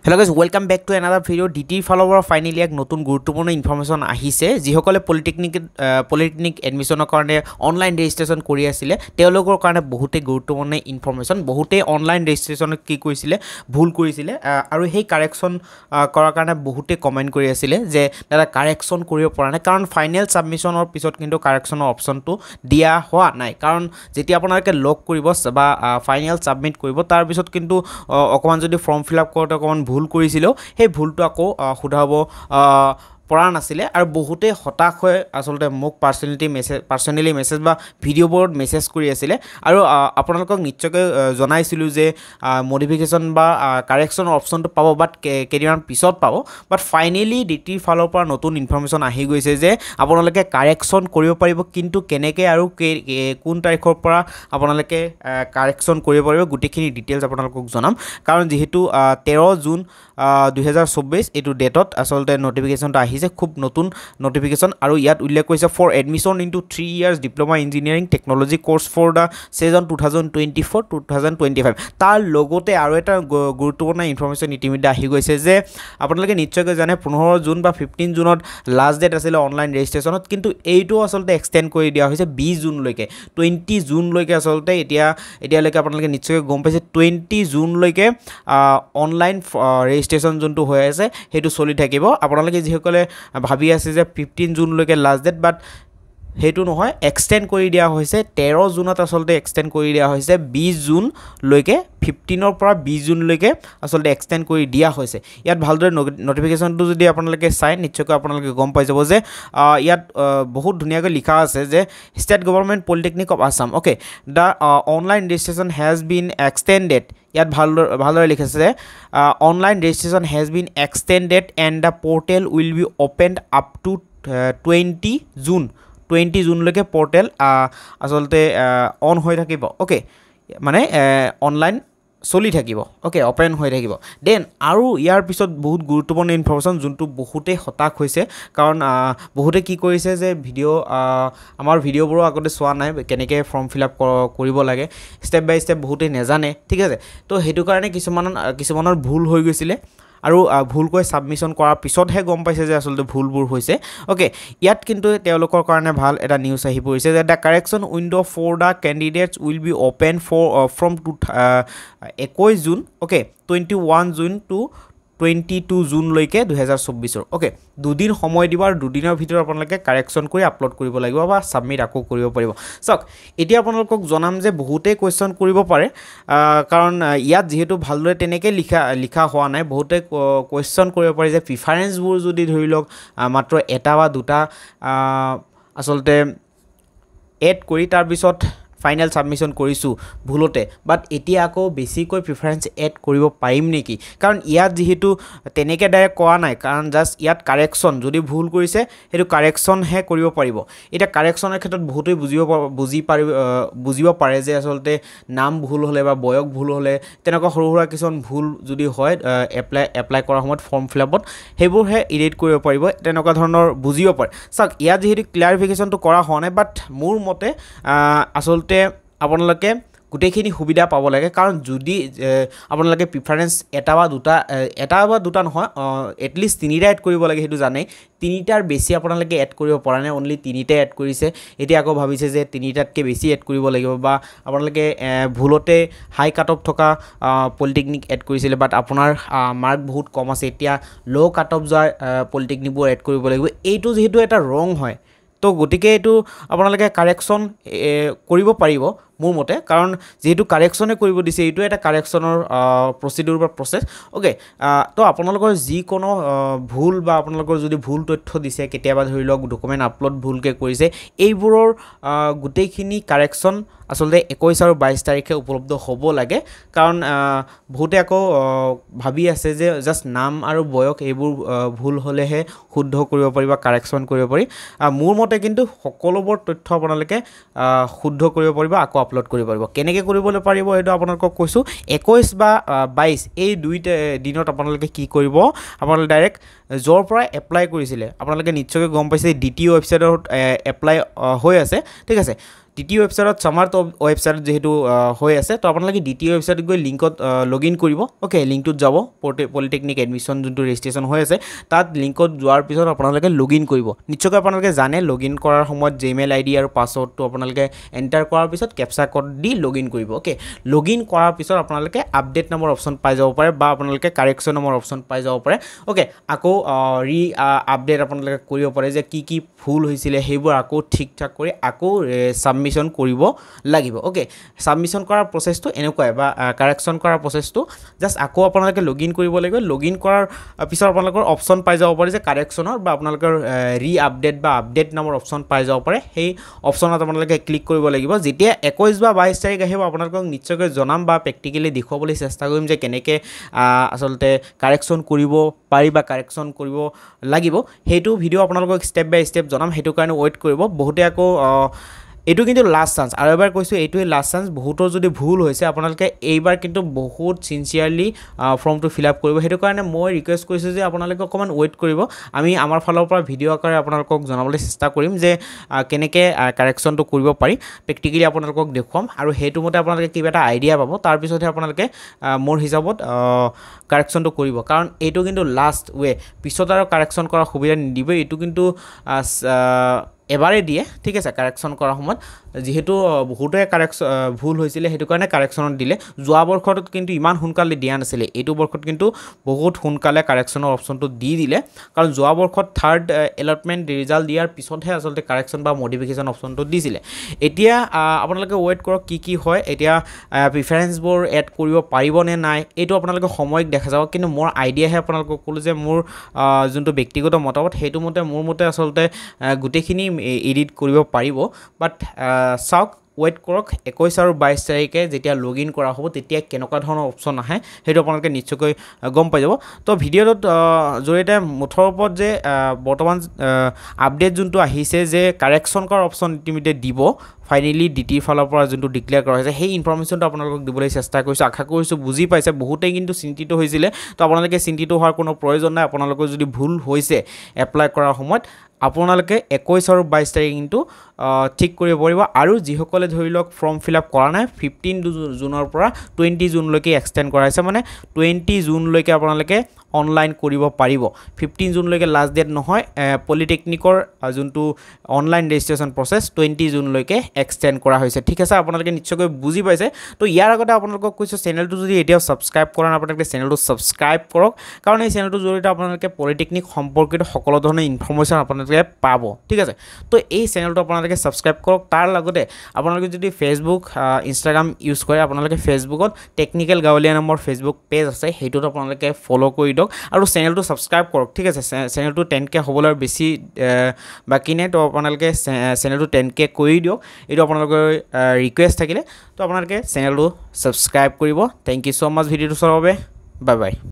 Hello guys, welcome back to another video. DT follower finally এক নতুন গুৰুত্বপূৰ্ণ information আহিছে যিসকলে পলিটেকনিক এডমিশনৰ কাৰণে অনলাইন ৰেজিষ্ট্ৰেচন কৰি আছিল তেওঁলোকৰ কাৰণে বহুতে গুৰুত্বপূৰ্ণ ইনফৰমেশ্যন বহুতে অনলাইন ৰেজিষ্ট্ৰেচনত কি কৰিছিল ভুল কৰিছিল আৰু সেই কাৰেকচন কৰাৰ কাৰণে বহুতে কমেন্ট কৰি আছিল যে দাদা কাৰেকচন কৰিব পৰা নাই কাৰণ ফাইনেল সাবমিশনৰ পিছত কিন্তু কাৰেকচনৰ অপচনটো দিয়া হোৱা নাই কাৰণ যেতিয়া আপোনালোকে লগ কৰিব বা ফাইনেল সাবমিট কৰিব তাৰ পিছত কিন্তু অকমান যদি ফৰ্ম ফিল আপ কৰোতে অকমান ভুল কৰিছিল সেই ভুলটো আকৌ খুদাব পৰা নাছিলে আৰু বহুতে হতাশ হৈ আসলতে মোক পাৰ্সোনালি মেসেজ বা ভিডিও বোৰ্ড মেসেজ কৰি আছিল আৰু আপোনালোকক নিশ্চয়কৈ জনাইছিলো যে মডিফিকেশন বা কাৰেকচন অপচনটো পাব বাট কেইদিনমান পিছত পাব বাট ফাইনালি ডিটি ফালৰ পৰা নতুন ইনফৰমেশ্যন আহি গৈছে যে আপোনালোকে কাৰেকচন কৰিব পাৰিব কিন্তু কেনেকৈ আৰু কোন তাৰিখৰ পৰা আপোনালোকে কাৰেকচন কৰিব পাৰিব গুটেখিনি ডিটেইলছ আপোনালোকক জনাম কাৰণ যেহেতু 13 জুন 2024 এটো ডেটত আসলতে নোটিফিকেশনটো আহিছে খুব নতুন নোটিফিকেশন আৰু ইয়াত উল্লেখ কৰিছে for admission into 3 years diploma engineering technology course for the session 2024-2025 তাৰ লগতে আৰু এটা গুৰুত্বপূৰ্ণ ইনফৰমেশ্যন ইতিমধ্যে আহি গৈছে যে আপোনালোকে নিশ্চয়কৈ জানে 15 জুন বা 15 জুনত লাষ্ট ডেট আছিল অনলাইন ৰেজিষ্ট্ৰেচনত কিন্তু এইটো আসলতে এক্সটেন্ড কৰি দিয়া হৈছে 20 জুন লৈকে 20 জুন লৈকে আসলতে এতিয়ালৈকে আপোনালোকে নিশ্চয়কৈ গম পাইছে 20 জুন লৈকে অনলাইন ৰেজিষ্ট্ৰেচন যোনটো হৈ আছে হেতু চলি থাকিব আপোনালোকে যিসকলে ভাবি আছে যে 15 জুন লৈকে লাষ্ট ডেট বাট হেতু নহয় এক্সটেন্ড কৰি দিয়া হৈছে 13 জুনত আসলতে এক্সটেন্ড কৰি দিয়া হৈছে 20 জুন লৈকে 15 ৰ পৰা 20 জুন লৈকে আসলতে এক্সটেন্ড কৰি দিয়া হৈছে ইয়াত ভালদৰে নোটিফিকেশনটো যদি আপোনালোকে চাই নিশ্চয়কৈ আপোনালোকে গম পাই যাব যে ইয়াত বহুত ধুনিয়াকৈ লিখা আছে যে state government polytechnic of Assam okay the online registration has been extended ইয়াত ভালদৰে লিখিছে যে online registration has been extended and the portal will be opened up to 20 June লৈকে পোৰ্টেল আসলতে অন হৈ থাকিব ওকে মানে অনলাইন চলি থাকিব ওকে ওপেন হৈ থাকিব দেন আৰু ইয়াৰ পিছত বহুত গুৰুত্বপূৰ্ণ ইনফৰমেশ্যন যোনটো বহুতে হতাশ হৈছে কাৰণ বহুতে কি কৰিছে যে আমাৰ ভিডিওবোৰো আগতে চোৱা নাই কেনেকৈ ফৰ্ম ফিল আপ কৰিব লাগে ষ্টেপ বাই ষ্টেপ বহুতে নেজানে ঠিক আছে তো হেতু কাৰণে কিছুমানৰ ভুল হৈ গৈছিলে আৰু ভুলকৈ সাবমিশন কৰাৰ পিছতহে গম পাইছে যে আসলতে ভুলবোৰ হৈছে ওকে ইয়াত কিন্তু তেওঁলোকৰ কাৰণে ভাল এটা নিউজ আহি পৰিছে যে the correction window for the candidates will be open from 21 June okay 21 June to 22 June লৈকে 2024 ওকে দুদিন সময় দিব আৰু দুদিনৰ ভিতৰত আপোনালোকে কাৰেকচন কৰি আপলোড কৰিব লাগিব বা সাবমিট আকৌ কৰিব পাৰিব সক এতিয়া আপোনালোকক জনাম যে বহুতে কোৱেশ্চন কৰিব পাৰে কাৰণ ইয়াত যেহেতু ভালদৰে তেনেকৈ লিখা হোৱা নাই বহুতে কোৱেশ্চন কৰিব পাৰে যে প্ৰিফাৰেন্সবোৰ যদি ধৰি লওক মাত্ৰ এটা বা দুটা আসলতে এড কৰি তাৰ পিছত ফাইনেল সাবমিশন কৰিছো ভুলতে বাট এতিয়া আকৌ বেছিকৈ প্ৰিফাৰেন্স এড কৰিব পাৰিম নেকি কাৰণ ইয়াত যেহেতু তেনেকৈ ডাইৰেক্ট কোৱা নাই কাৰণ জাস্ট ইয়াত কাৰেকচন যদি ভুল কৰিছে হেতু কাৰেকচন হে কৰিব পাৰিব এটা কাৰেকচনৰ ক্ষেত্ৰত বহুতে বুজিব পাৰে যে আসলতে নাম ভুল হলে বা বয়স ভুল হলে তেনেকুৱা সৰুহুৰা কিছুমান ভুল যদি হয় এপ্লাই কৰাৰ সময়ত ফৰ্ম ফিল আপত হেবোৰ হে এডিট কৰিব পাৰিব তেনেকুৱা ধৰণৰ বুজিব পাৰে সক ইয়াত যেহেতু ক্লিয়াৰিফিকেশনটো কৰা হোৱা নাই বাট মোৰ মতে আসলতে আপোনালোকে গুটেখিনি সুবিধা পাব লাগে কাৰণ যদি আপোনালোকে প্ৰিফাৰেন্স এটা বা দুটা নহয় এটলিষ্ট তিনিটা এড কৰিব লাগে হেতু জানে তিনিটাৰ বেছি আপোনালোকে এড কৰিব পৰা নাই অনলি তিনিটা এড কৰিছে এতিয়া আকৌ ভাবিছে যে তিনিটাতকৈ বেছি এড কৰিব লাগিব বা আপোনালোকে ভুলতে হাই কাট অফ থকা পলিটেকনিক এড কৰিছিলে বাট আপোনাৰ মাৰ্ক বহুত কম আছে এতিয়া ল' কাট অফ যোৱা পলিটেকনিকবোৰ এড কৰিব লাগিব এইটো যেহেতু এটা ৰং হয় তো গতিকে এইটো আপোনালোকে কাৰেকচন কৰিব পাৰিব মোৰ মতে কাৰণ যেহেতু কাৰেকচনে কৰিব দিছে এইটো এটা কাৰেকচনৰ প্ৰচিডিউৰ বা প্ৰসেস ওকে তো আপোনালোকৰ যি কোনো ভুল বা আপোনালোকৰ যদি ভুল তথ্য দিছে কেতিয়াবা ধৰি লওক ডকুমেন্ট আপলোড ভুলকে কৰিছে এইবোৰৰ গুটেখিনি কাৰেকচন আসলতে 21 আৰু 22 তাৰিখে উপলব্ধ হ'ব লাগে কাৰণ বহুতে আকৌ ভাবি আছে যে জাস্ট নাম আৰু বয়স এইবোৰ ভুল হলেহে শুদ্ধ কৰিব পাৰি বা কাৰেকচন কৰিব পাৰি মোৰ মতে কিন্তু সকলোবোৰ তথ্য আপোনালোকে শুদ্ধ কৰিব পাৰিব আকৌ আপলোড কৰিব পাৰিব কেনেকৈ কৰিবলৈ পাৰিব এটো আপোনালোকক কৈছো 21 বা 22 এই দুইটা দিনত আপোনালোকে কি কৰিব আপোনালোকে ডাইৰেক্ট জৰ পৰা এপ্লাই কৰিছিলে আপোনালোকে নিশ্চয়কৈ গম পাইছে ডিটি ৱেবছাইটত এপ্লাই হৈ আছে ঠিক আছে দ্বিতীয় ৱেবছাইটত ছামাৰ ৱেবছাইটত যেহেতু হৈ আছে তো আপোনালোকে দ্বিতীয় ৱেবছাইটত গৈ লিংকত লগ ইন কৰিব অ'কে লিংকটোত যাব পলিটেকনিক এডমিশ্যন যোনটো ৰেজিষ্ট্ৰেশ্যন হৈ আছে তাত লিংকত যোৱাৰ পিছত আপোনালোকে লগ ইন কৰিব নিশ্চয়কৈ আপোনালোকে জানে লগ ইন কৰাৰ সময়ত জিমেইল আইডি আৰু পাছৱৰ্ডটো আপোনালোকে এণ্টাৰ কৰাৰ পিছত captcha code the log in কৰিব অ'কে লগ ইন কৰাৰ পিছত আপোনালোকে আপডেট নামৰ অপশ্যন পাই যাব পাৰে বা আপোনালোকে কাৰেকশ্যন নামৰ অপশ্যন পাই যাব পাৰে অ'কে আকৌ আপডেট আপোনালোকে কৰিব পাৰে যে কি ভুল হৈছিলে সেইবোৰ আকৌ ঠিক ঠাক কৰি আকৌ সাবমিশন কৰিব লাগিব ওকে সাবমিশন কৰাৰ প্ৰসেছটো এনেকুৱাই বা কাৰেকশ্যন কৰাৰ প্ৰসেছটো জাস্ট আকৌ আপোনালোকে লগ ইন কৰিব লাগিব লগ ইন কৰাৰ পিছত আপোনালোকৰ অপশ্যন পাই যাব পাৰে যে কাৰেকশ্যনৰ বা আপোনালোকৰ ৰি আপডেট বা আপডেট নামৰ অপশ্যন পাই যাব পাৰে সেই অপশ্যনত আপোনালোকে ক্লিক কৰিব লাগিব যেতিয়া 21 বা 22 তাৰিখ আহিব আপোনালোকক নিশ্চয়কৈ জনাম বা প্ৰেক্টিকেলি দেখুৱাবলৈ চেষ্টা কৰিম যে কেনেকৈ আসলতে কাৰেকশ্যন কৰিব পাৰি বা কাৰেকশ্যন কৰিব লাগিব সেইটো ভিডিও আপোনালোকক ষ্টেপ বাই ষ্টেপ জনাম সেইটো কাৰণে ৱেইট কৰিব বহুতে আকৌ এইটো কিন্তু লাষ্ট চান্স আৰু এবাৰ কৈছোঁ এইটোৱে লাষ্ট চান্স বহুতৰ যদি ভুল হৈছে আপোনালোকে এইবাৰ কিন্তু বহুত সিনচিয়াৰলি ফৰ্মটো ফিল আপ কৰিব সেইটো কাৰণে মই ৰিকুৱেষ্ট কৰিছোঁ যে আপোনালোকে অকণমান ৱেইট কৰিব আমি আমাৰ ফালৰ পৰা ভিডিঅ' আকাৰে আপোনালোকক জনাবলৈ চেষ্টা কৰিম যে কেনেকৈ কাৰেকশ্যনটো কৰিব পাৰি প্ৰেক্টিকেলি আপোনালোকক দেখুৱাম আৰু সেইটো মতে আপোনালোকে কিবা এটা আইডিয়া পাব তাৰপিছতহে আপোনালোকে মোৰ হিচাপত কাৰেকশ্যনটো কৰিব কাৰণ এইটো কিন্তু লাষ্ট ৱে পিছত আৰু কাৰেকশ্যন কৰাৰ সুবিধা নিদিব এইটো কিন্তু এবাৰে দিয়ে ঠিক আছে কাৰেকশ্যন কৰাৰ সময়ত যেহেতু বহুতে কাৰেকশ্যন ভুল হৈছিলে সেইটো কাৰণে কাৰেকশ্যনত দিলে যোৱা বৰ্ষত কিন্তু ইমান সোনকালে দিয়া নাছিলে এইটো বৰ্ষত কিন্তু বহুত সোনকালে কাৰেকশ্যনৰ অপশ্যনটো দি দিলে কাৰণ যোৱা বৰ্ষত থাৰ্ড এলটমেণ্ট ৰিজাল্ট দিয়াৰ পিছতহে আচলতে কাৰেকশ্যন বা মডিফিকেশ্যন অপশ্যনটো দিছিলে এতিয়া আপোনালোকে ৱেইট কৰক কি হয় এতিয়া প্ৰিফাৰেঞ্চবোৰ এড কৰিব পাৰিব নে নাই এইটো আপোনালোকে সময়ত দেখা যাব কিন্তু মোৰ আইডিয়াহে আপোনালোকক ক'লোঁ যে মোৰ যোনটো ব্যক্তিগত মতামত সেইটো মতে মোৰ মতে আচলতে গোটেইখিনি এডিট কৰিব পাৰিব বাট চাওক ৱেইট কৰক 21 আৰু 22 তাৰিখে যেতিয়া লগ ইন কৰা হ'ব তেতিয়া কেনেকুৱা ধৰণৰ অপশ্যন আহে সেইটো আপোনালোকে নিশ্চয়কৈ গম পাই যাব তো ভিডিঅ'টোত জৰিয়তে মুঠৰ ওপৰত যে বৰ্তমান আপডেট যোনটো আহিছে যে কাৰেকশ্যন কৰাৰ অপশ্যন ইতিমধ্যে দিব ফাইনেলি ডিটিৰ ফালৰ পৰা যোনটো ডিক্লেয়াৰ কৰা হৈছে সেই ইনফৰমেশ্যনটো আপোনালোকক দিবলৈ চেষ্টা কৰিছোঁ আশা কৰিছোঁ বুজি পাইছে বহুতেই কিন্তু চিন্তিত হৈছিলে তো আপোনালোকে চিন্তিত হোৱাৰ কোনো প্ৰয়োজন নাই আপোনালোকৰ যদি ভুল হৈছে এপ্লাই কৰাৰ সময়ত আপোনালোকে 21 আৰু 22 তাৰিখ কিন্তু ঠিক কৰিব পাৰিব আৰু যিসকলে ধৰি লওক ফৰ্ম ফিল আপ কৰা নাই 15 জুনৰ পৰা 20 জুনলৈকে এক্সটেণ্ড কৰা হৈছে মানে 20 জুনলৈকে আপোনালোকে অনলাইন কৰিব পাৰিব 15 জুনলৈকে লাষ্ট ডেট নহয় পলিটেকনিকৰ যোনটো অনলাইন ৰেজিষ্ট্ৰেশ্যন প্ৰচেছ 20 জুনলৈকে এক্সটেণ্ড কৰা হৈছে ঠিক আছে আপোনালোকে নিশ্চয়কৈ বুজি পাইছে তো ইয়াৰ আগতে আপোনালোকক কৈছোঁ চেনেলটো যদি এতিয়াও ছাবস্ক্ৰাইব কৰা নাই আপোনালোকে চেনেলটো ছাবস্ক্ৰাইব কৰক কাৰণ এই চেনেলটোৰ জৰিয়তে আপোনালোকে পলিটেকনিক সম্পৰ্কিত সকলো ধৰণৰ ইনফৰমেশ্যন আপোনালোকে পাব ঠিক আছে তো এই চেনেলটো আপোনালোকে ছাবস্ক্ৰাইব কৰক তাৰ লগতে আপোনালোকে যদি ফেচবুক ইনষ্টাগ্ৰাম ইউজ কৰে আপোনালোকে ফেচবুকত টেকনিকেল গাঁৱলীয়া নামৰ ফেচবুক পেজ আছে সেইটোত আপোনালোকে ফ'ল' কৰি দিয়ক আৰু চেনেলটো ছাবস্ক্ৰাইব কৰক ঠিক আছে চেনেলটো 10K হ'বলৈ বেছি বাকী নাই তো আপোনালোকে চেনেলটো 10K কৰি দিয়ক এইটো আপোনালোকৰ ৰিকুৱেষ্ট থাকিলে তো আপোনালোকে চেনেলটো ছাবস্ক্ৰাইব কৰিব থেংক ইউ ছ' মাছ ভিডিঅ'টো চোৱাৰ বাবে বাই বাই